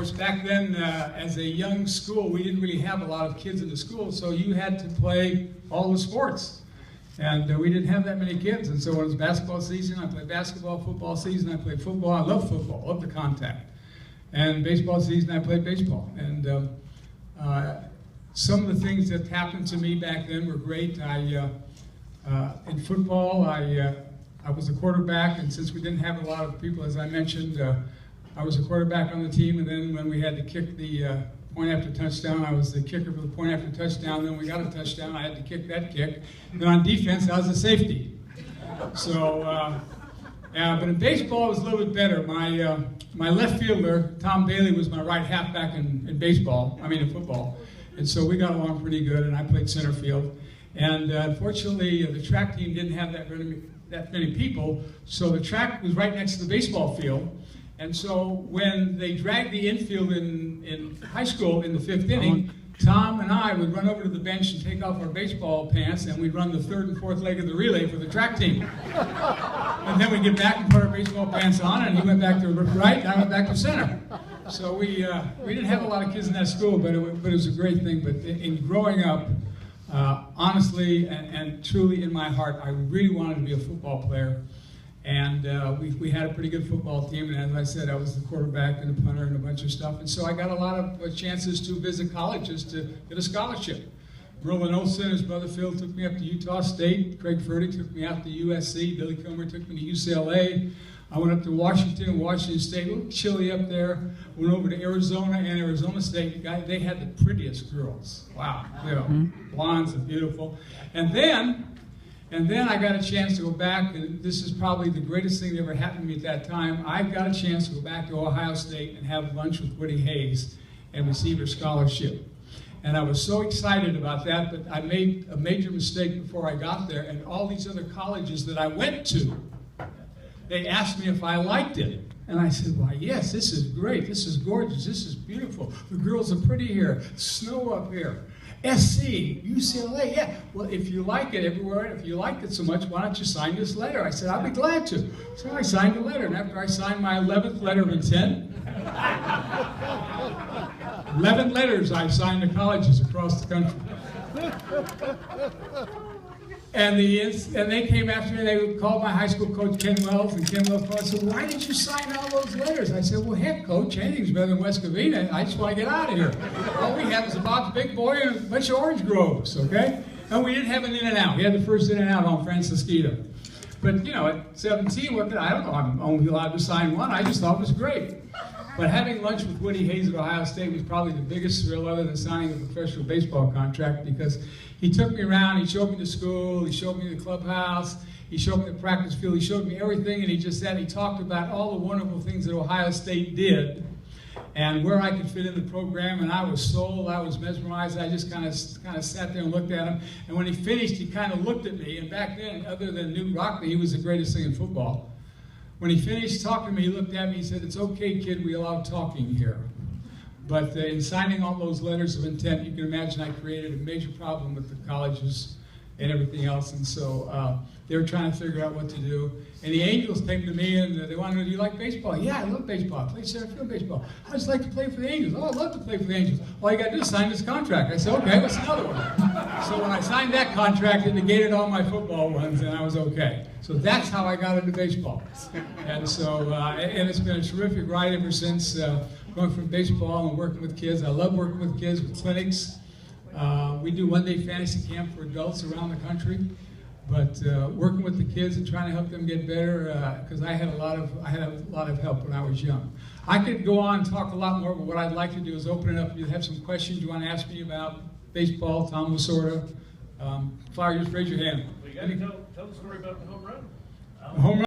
course, back then, as a young school, we didn't really have a lot of kids in the school, so you had to play all the sports. And we didn't have that many kids, and so when it was basketball season, I played basketball. Football season, I played football. I love football, love the contact. And baseball season, I played baseball. And some of the things that happened to me back then were great. In football, I was a quarterback, and since we didn't have a lot of people, as I mentioned, I was a quarterback on the team, and then when we had to kick the point after touchdown, I was the kicker for the point after touchdown. Then we got a touchdown, I had to kick that kick. Then on defense, I was a safety. So, but in baseball, it was a little bit better. My left fielder, Tom Bailey, was my right halfback in football. And so we got along pretty good, and I played center field. And unfortunately, the track team didn't have that many people, so the track was right next to the baseball field. And so when they dragged the infield in high school in the 5th inning, Tom and I would run over to the bench and take off our baseball pants, and we'd run the 3rd and 4th leg of the relay for the track team. And then we'd get back and put our baseball pants on, and he went back to right, and I went back to center. So we didn't have a lot of kids in that school, but it was a great thing. But in growing up, honestly and truly in my heart, I really wanted to be a football player. And we had a pretty good football team, and as I said, I was the quarterback and the punter and a bunch of stuff. And so I got a lot of chances to visit colleges to get a scholarship. Merlin Olsen, his brother Phil, took me up to Utah State. Craig Furtick took me out to USC. Billy Kilmer took me to UCLA. I went up to Washington State, a little chilly up there. Went over to Arizona and Arizona State. They had the prettiest girls. Wow, blondes and beautiful. And then I got a chance to go back, and this is probably the greatest thing that ever happened to me at that time. I got a chance to go back to Ohio State and have lunch with Woody Hayes and receive her scholarship. And I was so excited about that, but I made a major mistake before I got there, and all these other colleges that I went to, they asked me if I liked it. And I said, why, yes, this is great, this is gorgeous, this is beautiful. The girls are pretty here, snow up here. SC, UCLA, yeah. Well, if you like it everywhere, if you liked it so much, why don't you sign this letter? I said, I'll be glad to. So I signed the letter, and after I signed my 11th letter of intent, 11 letters I signed to colleges across the country. And they came after me, they called my high school coach, Ken Wells, and Ken Wells called and said, why did you sign all those letters? I said, well, heck, coach, anything's better than West Covina. I just want to get out of here. All we have is a Bob's Big Boy and a bunch of orange groves, okay? And we didn't have an In-N-Out. We had the first In-N-Out on Francisquito. But, at 17, I don't know, I'm only allowed to sign one. I just thought it was great. But having lunch with Woody Hayes at Ohio State was probably the biggest thrill other than signing a professional baseball contract, because he took me around, he showed me the school, he showed me the clubhouse, he showed me the practice field, he showed me everything, and he talked about all the wonderful things that Ohio State did and where I could fit in the program, and I was sold, I was mesmerized. I just kind of sat there and looked at him, and when he finished, he kind of looked at me, and back then, other than Newt Rockne, he was the greatest thing in football. When he finished talking to me, he looked at me, he said, it's okay, kid, we allow talking here. But in signing all those letters of intent, you can imagine I created a major problem with the colleges and everything else. And so they were trying to figure out what to do. And the Angels came to me and they wanted to know, do you like baseball? Yeah, I love baseball. I play center field baseball. How would you like to play for the Angels? Oh, I'd love to play for the Angels. All you got to do is sign this contract. I said, okay, what's another one? So when I signed that contract, it negated all my football ones, and I was okay. So that's how I got into baseball. And so, and it's been a terrific ride ever since, going from baseball and working with kids. I love working with kids, with clinics. We do one-day fantasy camp for adults around the country. But working with the kids and trying to help them get better, because I had a lot of help when I was young. I could go on and talk a lot more, but what I'd like to do is open it up. If you have some questions you want to ask me about baseball, Tom Lasorda, Flower, just raise your hand. Well, you got to tell the story about the home run. Home run.